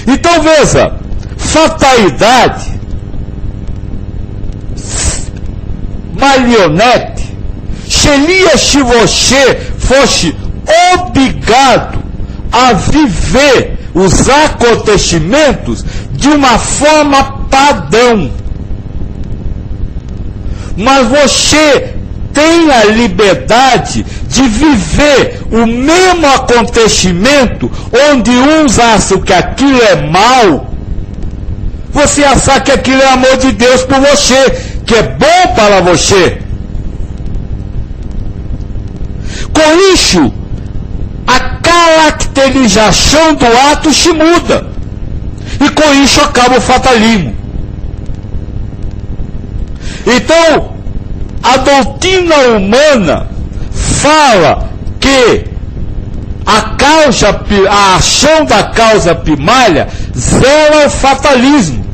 Então veja, fatalidade, marionete, seria se você fosse obrigado a viver os acontecimentos de uma forma padrão. Mas você tem a liberdade de viver o mesmo acontecimento, onde uns acham que aquilo é mal, você achar que aquilo é amor de Deus por você, que é bom para você. Com isso, a caracterização do ato se muda. E com isso acaba o fatalismo. Então, a doutrina humana fala que a ação da causa primária zera o fatalismo.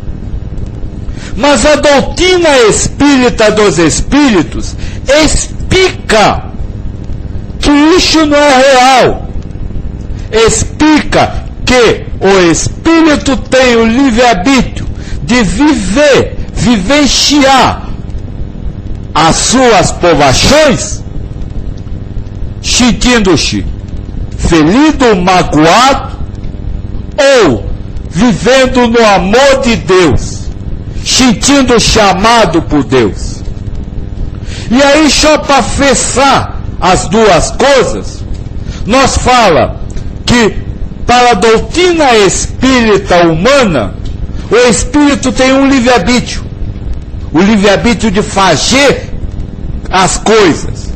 Mas a doutrina espírita dos espíritos explica que isso não é real. Explica que o espírito tem o livre-arbítrio de vivenciar as suas provações, sentindo-se ferido, magoado, ou vivendo no amor de Deus, sentindo-se amado por Deus. E aí, só para fechar as duas coisas, nós fala que para a doutrina espírita humana, o espírito tem um livre-arbítrio, o livre-arbítrio de fazer as coisas.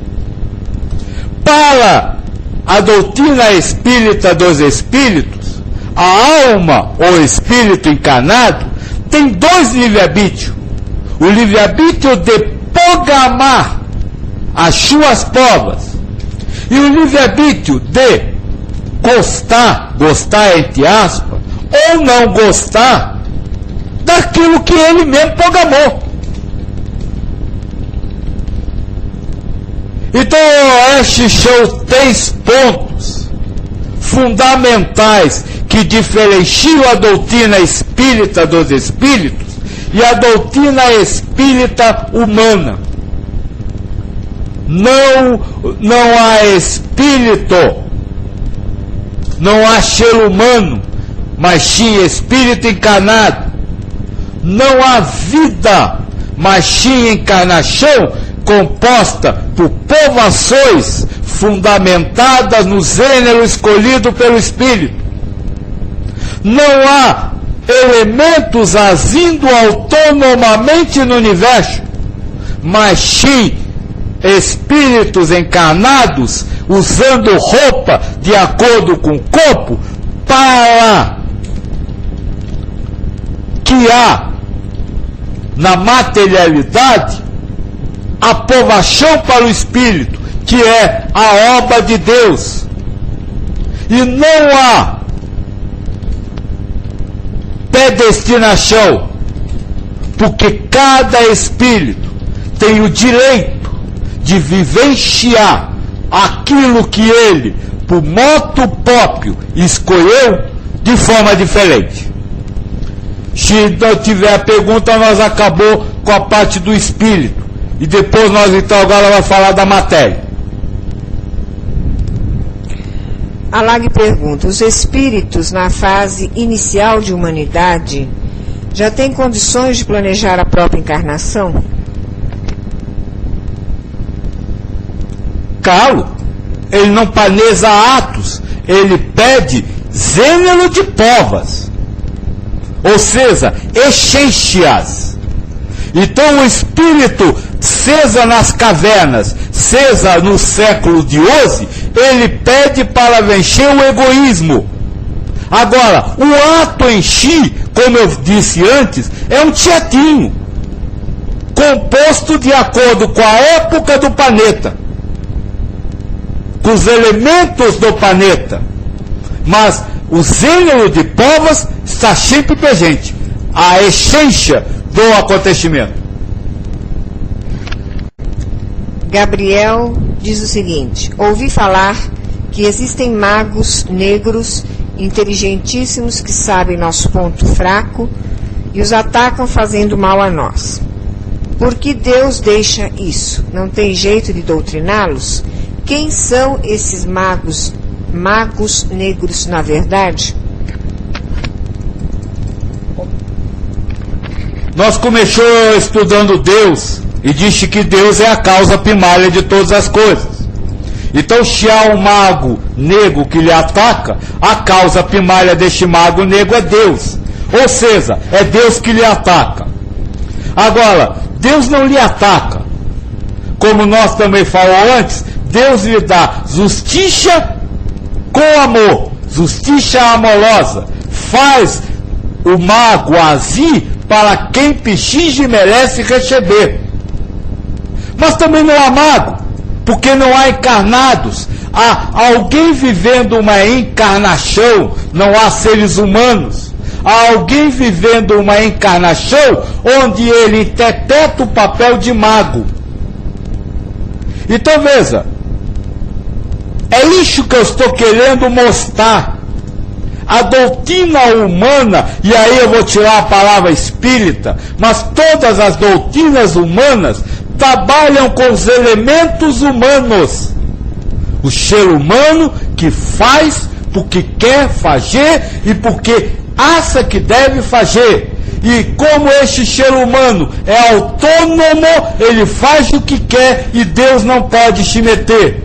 Para a doutrina espírita dos espíritos, a alma ou espírito encarnado tem dois livre-arbítrios: o livre-arbítrio de programar as suas provas e o livre-arbítrio de gostar entre aspas, ou não gostar daquilo que ele mesmo programou. Então, estes são 3 pontos fundamentais que diferenciam a doutrina espírita dos espíritos e a doutrina espírita humana. Não há espírito, não há ser humano, mas sim espírito encarnado. Não há vida, mas sim encarnação composta por provações fundamentadas no gênero escolhido pelo Espírito. Não há elementos agindo autonomamente no universo, mas sim espíritos encarnados usando roupa de acordo com o corpo para criar na materialidade a aprovação para o espírito, que é a obra de Deus. E não há predestinação, porque cada espírito tem o direito de vivenciar aquilo que ele, por moto próprio, escolheu de forma diferente. Se não tiver a pergunta, nós acabou com a parte do espírito. E depois nós, então, agora vamos falar da matéria. Alag pergunta: os espíritos, na fase inicial de humanidade, já têm condições de planejar a própria encarnação? Claro, ele não planeja atos, ele pede gênero de provas, ou seja, essências. Então o espírito, seja nas cavernas, seja no século de hoje, ele pede para vencer o egoísmo. Agora, o ato em si, como eu disse antes, é um teatrinho, composto de acordo com a época do planeta, com os elementos do planeta. Mas o gênero de provas está sempre presente, a essência do acontecimento. Gabriel diz o seguinte: ouvi falar que existem magos negros inteligentíssimos que sabem nosso ponto fraco e os atacam fazendo mal a nós. Por que Deus deixa isso? Não tem jeito de doutriná-los? Quem são esses magos negros, na verdade? Nós começamos estudando Deus e disse que Deus é a causa primária de todas as coisas. Então, se há um mago negro que lhe ataca, a causa primária deste mago negro é Deus. Ou seja, é Deus que lhe ataca. Agora, Deus não lhe ataca. Como nós também falamos antes, Deus lhe dá justiça com amor, justiça amorosa. Faz o mago agir para quem precisa e merece receber. Mas também não há mago, porque não há encarnados. Há alguém vivendo uma encarnação, não há seres humanos. Há alguém vivendo uma encarnação onde ele interpreta o papel de mago. Então veja, é isso que eu estou querendo mostrar. A doutrina humana, e aí eu vou tirar a palavra espírita, mas todas as doutrinas humanas trabalham com os elementos humanos. O ser humano que faz porque quer fazer e porque acha que deve fazer. E como este ser humano é autônomo, ele faz o que quer e Deus não pode se meter.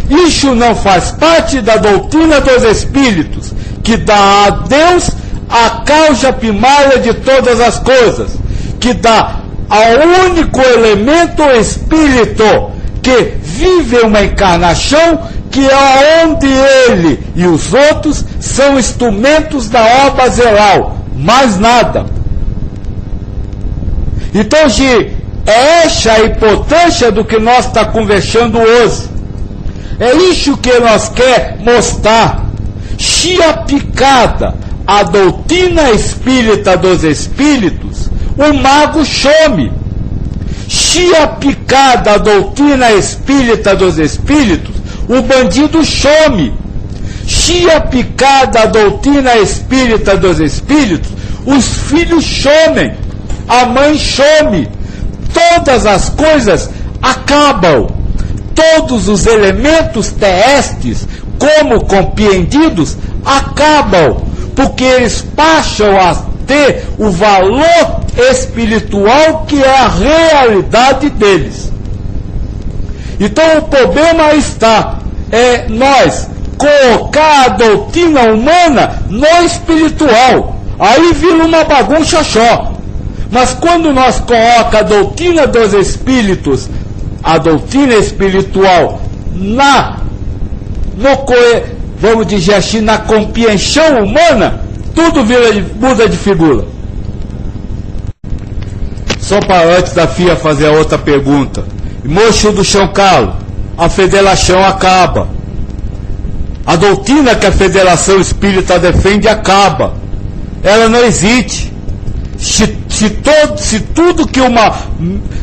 Isso não faz parte da doutrina dos Espíritos, que dá a Deus a causa primária de todas as coisas, que dá ao único elemento Espírito que vive uma encarnação, que é onde ele e os outros são instrumentos da obra geral, mais nada. Então, se é essa a importância do que nós estamos conversando hoje, é isso que nós queremos mostrar. Se aplicada a doutrina espírita dos Espíritos, o mago some. Se aplicada a doutrina espírita dos Espíritos, o bandido some. Se aplicada a doutrina espírita dos Espíritos, os filhos somem, a mãe some. Todas as coisas acabam. Todos os elementos terrestres, como compreendidos, acabam, porque eles passam a ter o valor espiritual que é a realidade deles. Então o problema está, nós colocar a doutrina humana no espiritual, aí vira uma bagunça só. Mas quando nós colocamos a doutrina dos Espíritos, a doutrina espiritual vamos dizer assim, na compreensão humana, tudo muda de figura. Só para antes da FIA fazer a outra pergunta. Mocho do São Carlos, a federação acaba. A doutrina que a Federação Espírita defende acaba. Ela não existe. Se tudo que uma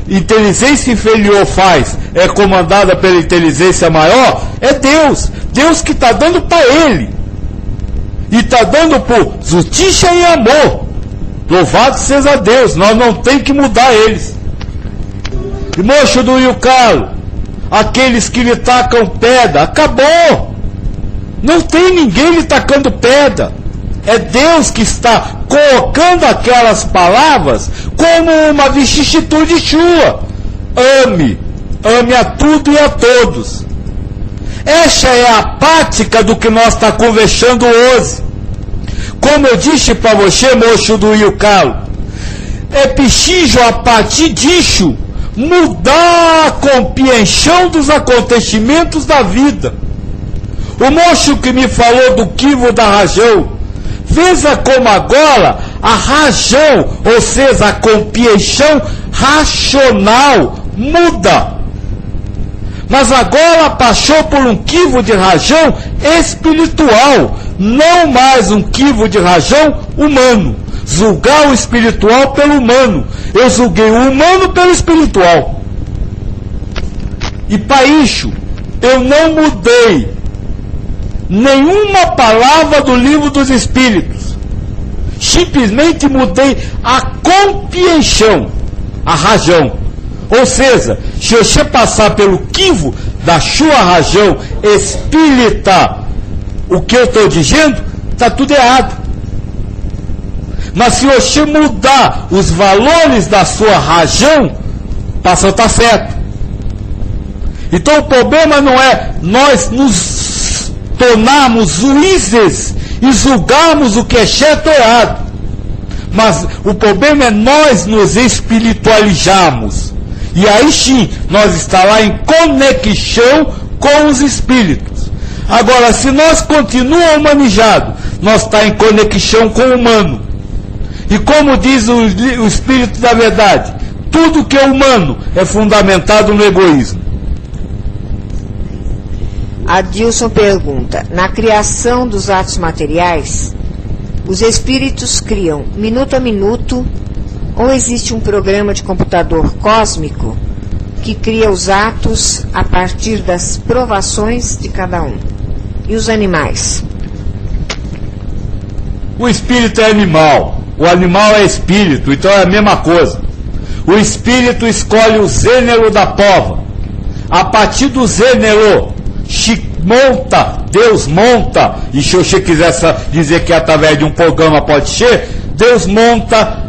inteligência inferior faz é comandada pela inteligência maior, é Deus. Deus que está dando para ele. E está dando por justiça e amor. Louvado seja Deus. Nós não temos que mudar eles. E moço do Rio Carlos, aqueles que lhe tacam pedra, acabou. Não tem ninguém lhe tacando pedra. É Deus que está colocando aquelas palavras como uma vicissitude sua. Ame a tudo e a todos. Essa é a prática do que nós estamos conversando hoje. Como eu disse para você, moço do Rio Carlos, é preciso, a partir disso, mudar a compreensão dos acontecimentos da vida. O moço que me falou do quivo da razão, veja como agora a razão, ou seja, a compreensão racional muda. Mas agora passou por um quivo de razão espiritual, não mais um quivo de razão humano. Julgar o espiritual pelo humano. Eu julguei o humano pelo espiritual. E para isso, eu não mudei nenhuma palavra do livro dos Espíritos. Simplesmente mudei a compreensão, a razão. Ou seja, se você passar pelo crivo da sua razão espírita, o que eu estou dizendo, está tudo errado. Mas se você mudar os valores da sua razão, passa a estar certo. Então o problema não é nós nos tornarmos juízes e julgarmos o que é certo ou errado. Mas o problema é nós nos espiritualizarmos. E aí sim, nós está lá em conexão com os espíritos. Agora, se nós continuamos humanizados, nós está em conexão com o humano. E como diz o Espírito da Verdade, tudo que é humano é fundamentado no egoísmo. Adilson pergunta: na criação dos atos materiais, os espíritos criam minuto a minuto, ou existe um programa de computador cósmico que cria os atos a partir das provações de cada um? E os animais? O espírito é animal, o animal é espírito, então é a mesma coisa. O espírito escolhe o gênero da prova. A partir do gênero, Deus monta, e se você quiser dizer que através de um programa pode ser, Deus monta,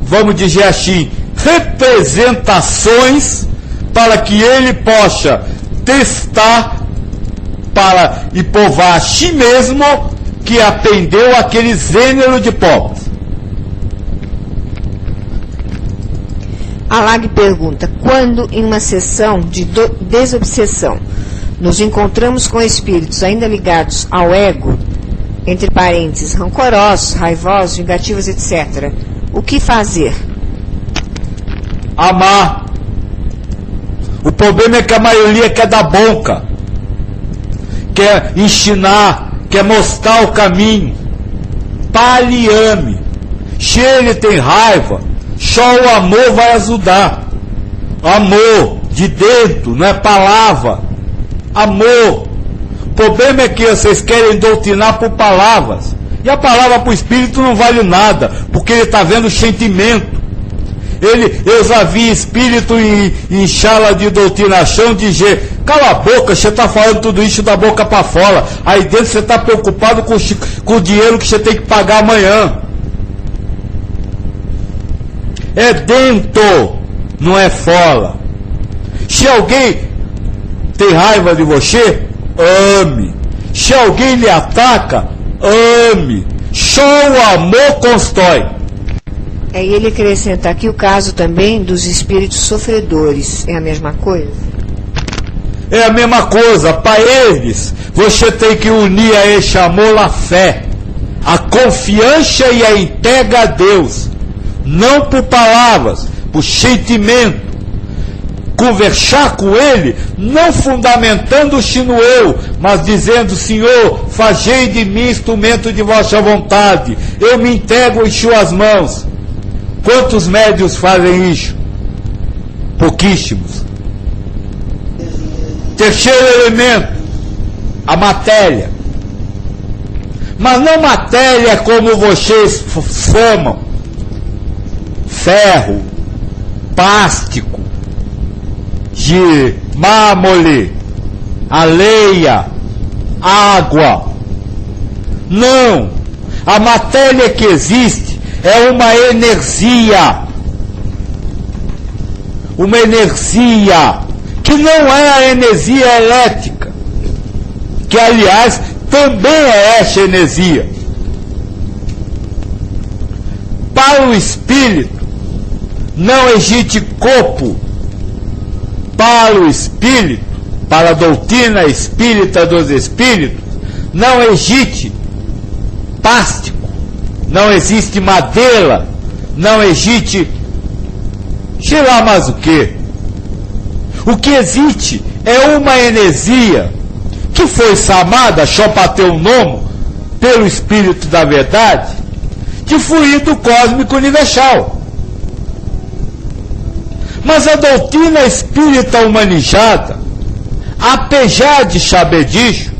vamos dizer assim, representações para que ele possa testar e provar a si mesmo que aprendeu aquele gênero de provas. A Lag pergunta: quando em uma sessão de desobsessão nos encontramos com espíritos ainda ligados ao ego, entre parênteses, rancorosos, raivosos, vingativos, etc., o que fazer? Amar. O problema é que a maioria quer dar bronca, quer ensinar, quer mostrar o caminho. Pare e ame. Se ele tem raiva, só o amor vai ajudar. Amor de dentro, não é palavra. Amor. O problema é que vocês querem doutrinar por palavras. E a palavra para o espírito não vale nada, porque ele está vendo sentimento. Eu já vi espírito em sala de doutrinação dizer: cala a boca, você está falando tudo isso da boca para fora. Aí dentro você está preocupado com o dinheiro que você tem que pagar amanhã. É dentro, não é fora. Se alguém tem raiva de você, ame. Se alguém lhe ataca, ame. Só o amor constrói. E ele acrescenta aqui o caso também dos espíritos sofredores. É a mesma coisa? É a mesma coisa. Para eles, você tem que unir a esse amor a fé, a confiança e a entrega a Deus. Não por palavras, por sentimento. Conversar com ele, não fundamentando-se no eu, mas dizendo: Senhor, fazei de mim instrumento de vossa vontade, eu me entrego em suas mãos. Quantos médios fazem isso? Pouquíssimos. Terceiro elemento, a matéria. Mas não matéria como vocês formam: ferro, plástico, de mármore, areia, água. Não. A matéria que existe é uma energia. Uma energia que não é a energia elétrica, que aliás também é essa energia. Para o espírito não existe corpo. Para o espírito, para a doutrina espírita dos espíritos, não existe plástico, não existe madeira, não existe sei lá mais o que. O que existe é uma energia que foi chamada, só para ter um nome, pelo Espírito da Verdade, de fluido cósmico universal. Mas a doutrina espírita humanizada, apesar de saber disso,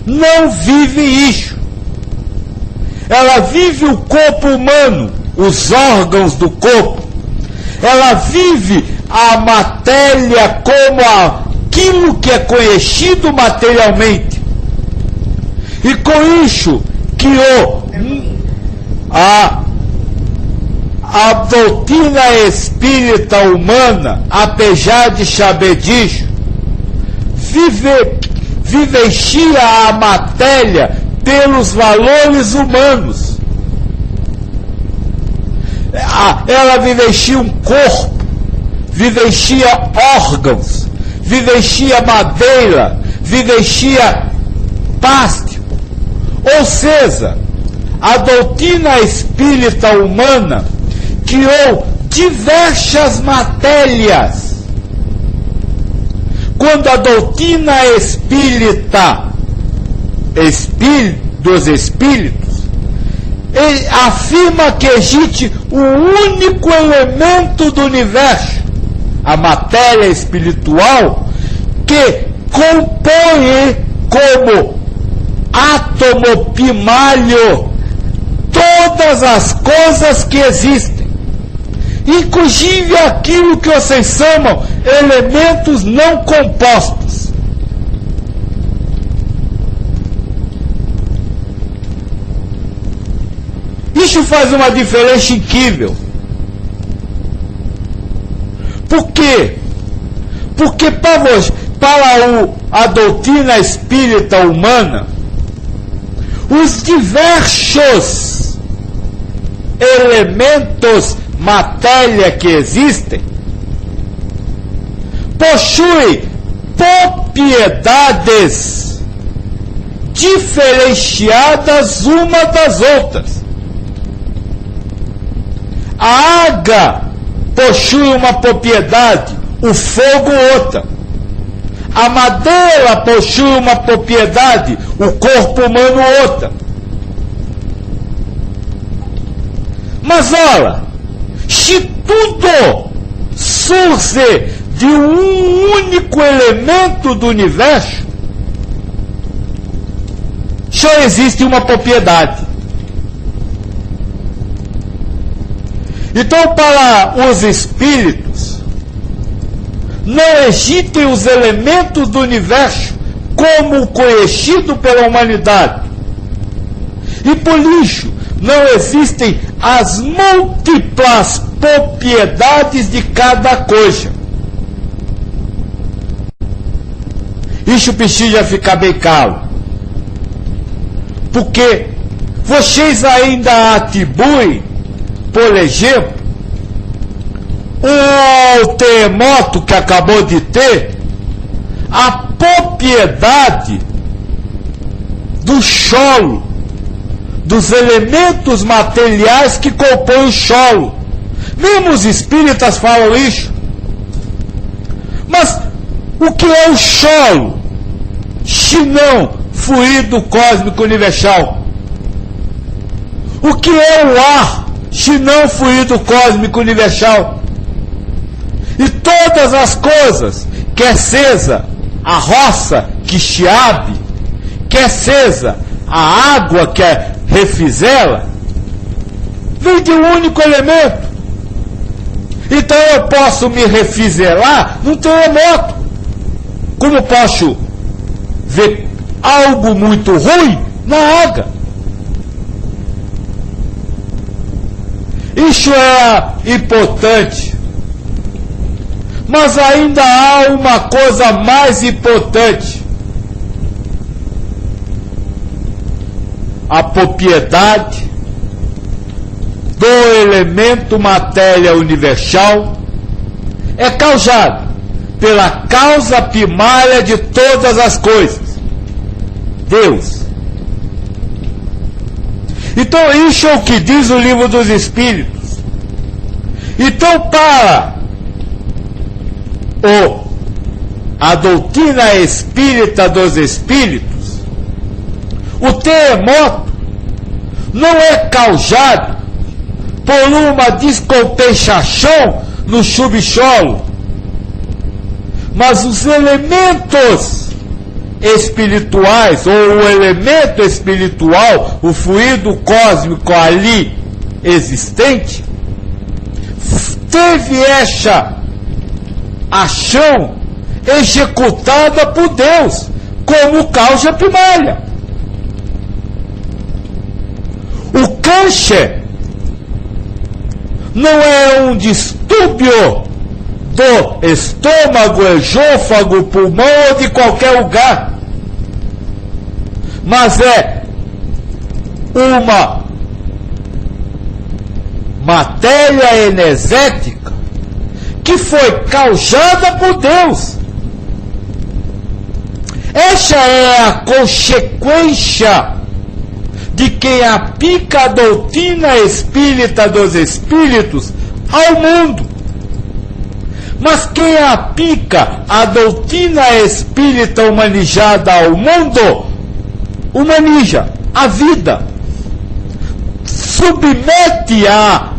não vive isso. Ela vive o corpo humano, os órgãos do corpo. Ela vive a matéria como aquilo que é conhecido materialmente. E com isso que a doutrina espírita humana, apesar de saber disso, vivencia a matéria pelos valores humanos. Ela vivencia um corpo, vivencia órgãos, vivencia madeira, vivencia pasto. Ou seja, a doutrina espírita humana criou diversas matérias. Quando a doutrina espírita dos espíritos afirma que existe o único elemento do universo, a matéria espiritual, que compõe como átomo primário todas as coisas que existem, inclusive aquilo que vocês chamam elementos não compostos. Isso faz uma diferença incrível. Por quê? Porque para a doutrina espírita humana, os diversos elementos matéria que existem possuem propriedades diferenciadas uma das outras. A água possui uma propriedade, o fogo outra. A madeira possui uma propriedade, o corpo humano outra. Mas olha, se tudo surge de um único elemento do universo, só existe uma propriedade. Então, para os espíritos, não existem os elementos do universo como conhecido pela humanidade. E por isso, não existem as múltiplas propriedades de cada coisa. Isso precisa ficar bem claro. Porque vocês ainda atribuem, por exemplo, o terremoto que acabou de ter, a propriedade do solo, dos elementos materiais que compõem o solo. Mesmo os espíritas falam isso. Mas o que é o solo, se não fluido cósmico universal? O que é o ar, se não fluido cósmico universal? E todas as coisas, quer seja a roça que se abre, quer seja a água que refrigera, vem de um único elemento. Então eu posso me refrigerar num terremoto, como posso ver algo muito ruim na água. Isso é importante. Mas ainda há uma coisa mais importante. A propriedade do elemento matéria universal é causada pela causa primária de todas as coisas, Deus. Então isso é o que diz o Livro dos Espíritos. Então, para a doutrina espírita dos espíritos, o terremoto não é causado por uma descompensação no subsolo, mas os elementos espirituais, ou o elemento espiritual, o fluido cósmico ali existente, teve essa ação executada por Deus, como causa primária. O câncer não é um distúrbio do estômago, esôfago, pulmão ou de qualquer lugar, mas é uma matéria energética que foi causada por Deus. Essa é a consequência de quem aplica a doutrina espírita dos espíritos ao mundo. Mas quem aplica a doutrina espírita humanizada ao mundo, humaniza a vida, submete a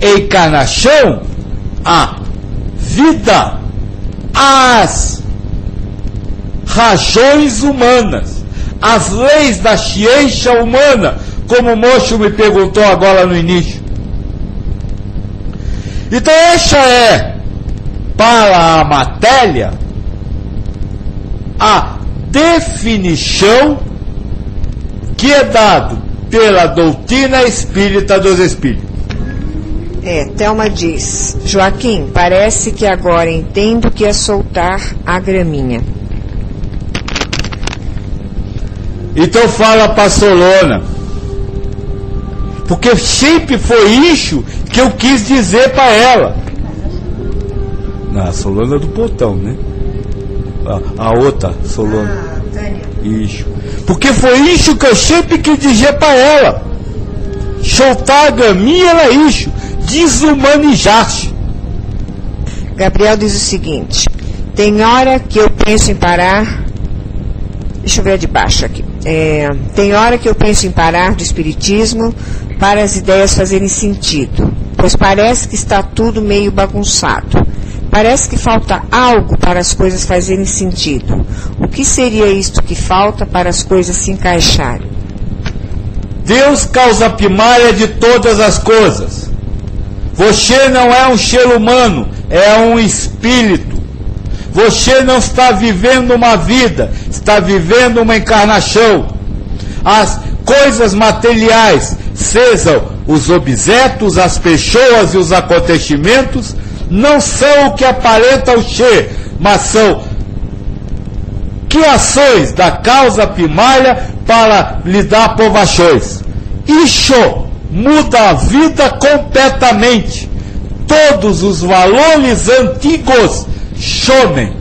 encarnação, a vida, às razões humanas, às leis da ciência humana, como o moço me perguntou agora no início. Então essa é, para a matéria, a definição que é dado pela doutrina espírita dos espíritos. Thelma diz: Joaquim, parece que agora entendo que é soltar a graminha. Então fala para Solona, porque sempre foi isso que eu quis dizer para ela. Não, a Solona do Portão, né? A outra Solona. Isso. Porque foi isso que eu sempre quis dizer para ela. Soltar a graminha era isso, desumanizar-se. Gabriel diz o seguinte: tem hora que eu penso em parar. Deixa eu ver de baixo aqui. Tem hora que eu penso em parar do espiritismo para as ideias fazerem sentido, pois parece que está tudo meio bagunçado. Parece que falta algo para as coisas fazerem sentido. O que seria isto que falta para as coisas se encaixarem? Deus, causa primária de todas as coisas. Você não é um ser humano, é um espírito. Você não está vivendo uma vida, está vivendo uma encarnação. As coisas materiais, sejam os objetos, as pessoas e os acontecimentos, não são o que aparentam ser, mas são criações da causa primária para lhe dar provações. Isso muda a vida completamente. Todos os valores antigos somem.